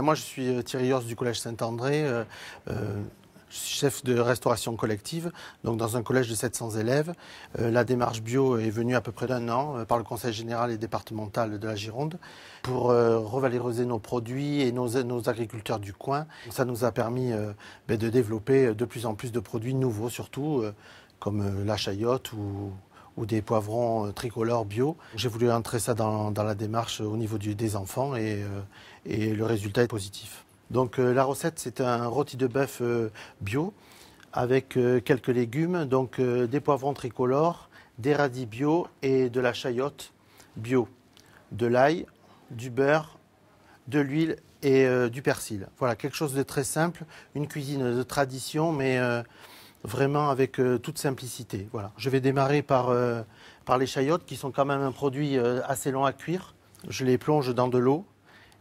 Moi, je suis Thierry Hors du Collège Saint-André, je suis chef de restauration collective, donc dans un collège de 700 élèves. La démarche bio est venue à peu près d'un an par le Conseil général et départemental de la Gironde pour revaloriser nos produits et nos agriculteurs du coin. Ça nous a permis de développer de plus en plus de produits nouveaux, surtout comme la chayotte ou des poivrons tricolores bio. J'ai voulu entrer ça dans la démarche au niveau des enfants et le résultat est positif. Donc la recette, c'est un rôti de bœuf bio avec quelques légumes, donc des poivrons tricolores, des radis bio et de la chayotte bio, de l'ail, du beurre, de l'huile et du persil. Voilà, quelque chose de très simple, une cuisine de tradition, mais vraiment avec toute simplicité. Voilà. Je vais démarrer par les chayottes qui sont quand même un produit assez long à cuire. Je les plonge dans de l'eau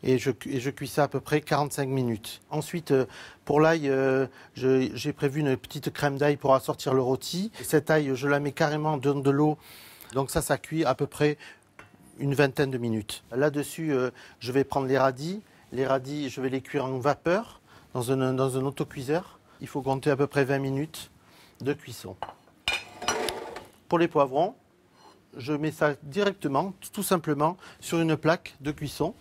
et je cuis ça à peu près 45 minutes. Ensuite, pour l'ail, j'ai prévu une petite crème d'ail pour assortir le rôti. Cette ail, je la mets carrément dans de l'eau. Donc ça cuit à peu près une vingtaine de minutes. Là-dessus, je vais prendre les radis. Les radis, je vais les cuire en vapeur dans un autocuiseur. Il faut compter à peu près 20 minutes de cuisson. Pour les poivrons, je mets ça directement, tout simplement, sur une plaque de cuisson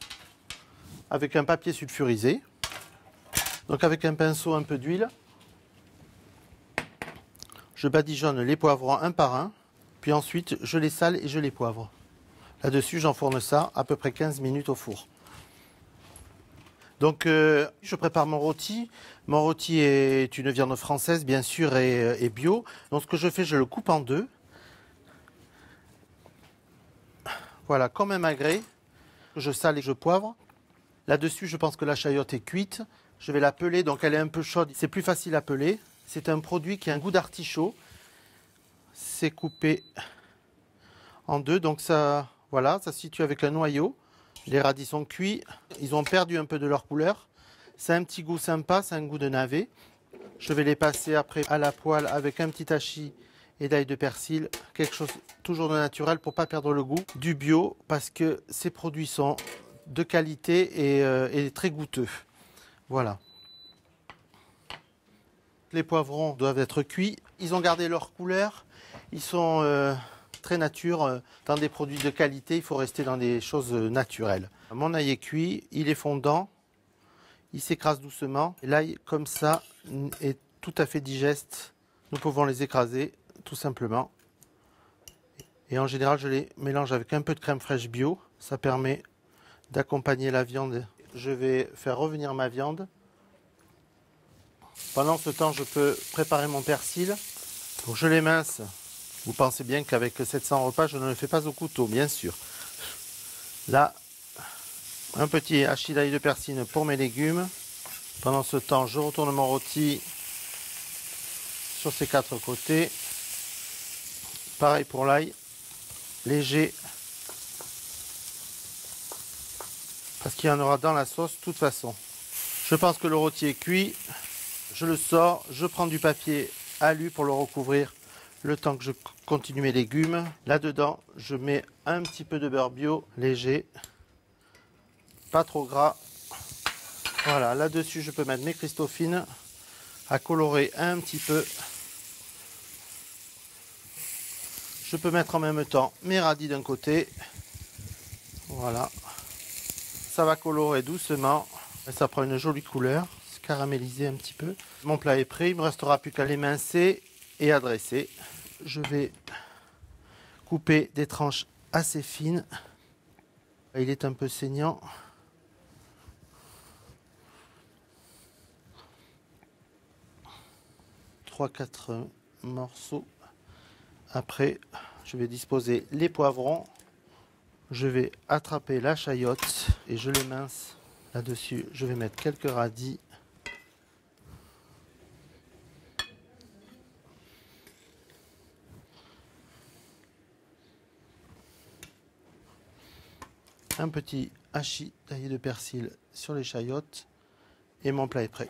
avec un papier sulfurisé. Donc avec un pinceau, un peu d'huile. Je badigeonne les poivrons un par un, puis ensuite je les sale et je les poivre. Là-dessus, j'enfourne ça à peu près 15 minutes au four. Donc je prépare mon rôti. Mon rôti est une viande française, bien sûr, et bio. Donc ce que je fais, je le coupe en deux. Voilà, comme un magret. Je sale et je poivre. Là-dessus, je pense que la chayotte est cuite. Je vais la peler, donc elle est un peu chaude. C'est plus facile à peler. C'est un produit qui a un goût d'artichaut. C'est coupé en deux, donc ça, voilà, ça se situe avec un noyau. Les radis sont cuits, ils ont perdu un peu de leur couleur. C'est un petit goût sympa, c'est un goût de navet. Je vais les passer après à la poêle avec un petit hachis et d'ail de persil. Quelque chose toujours de naturel pour ne pas perdre le goût. Du bio, parce que ces produits sont de qualité et très goûteux. Voilà. Les poivrons doivent être cuits. Ils ont gardé leur couleur. Ils sont très nature. Dans des produits de qualité, il faut rester dans des choses naturelles. Mon ail est cuit, il est fondant, il s'écrase doucement. L'ail, comme ça, est tout à fait digeste. Nous pouvons les écraser, tout simplement. Et en général, je les mélange avec un peu de crème fraîche bio. Ça permet d'accompagner la viande. Je vais faire revenir ma viande. Pendant ce temps, je peux préparer mon persil. Donc, je l'émince. Vous pensez bien qu'avec 700 repas, je ne le fais pas au couteau, bien sûr. Là, un petit hachis d'ail de persil pour mes légumes. Pendant ce temps, je retourne mon rôti sur ses quatre côtés. Pareil pour l'ail, léger, parce qu'il y en aura dans la sauce de toute façon. Je pense que le rôti est cuit. Je le sors, je prends du papier alu pour le recouvrir le temps que je continue mes légumes. Là-dedans, je mets un petit peu de beurre bio, léger, pas trop gras. Voilà, là-dessus, je peux mettre mes Christophines à colorer un petit peu. Je peux mettre en même temps mes radis d'un côté. Voilà. Ça va colorer doucement. Et ça prend une jolie couleur, se caraméliser un petit peu. Mon plat est prêt, il ne me restera plus qu'à l'émincer et à dresser. Je vais couper des tranches assez fines. Il est un peu saignant. Trois, quatre morceaux. Après, je vais disposer les poivrons. Je vais attraper la chayotte et je l'émince. Là-dessus, je vais mettre quelques radis. Un petit hachis d'ail de persil sur les chayottes et mon plat est prêt.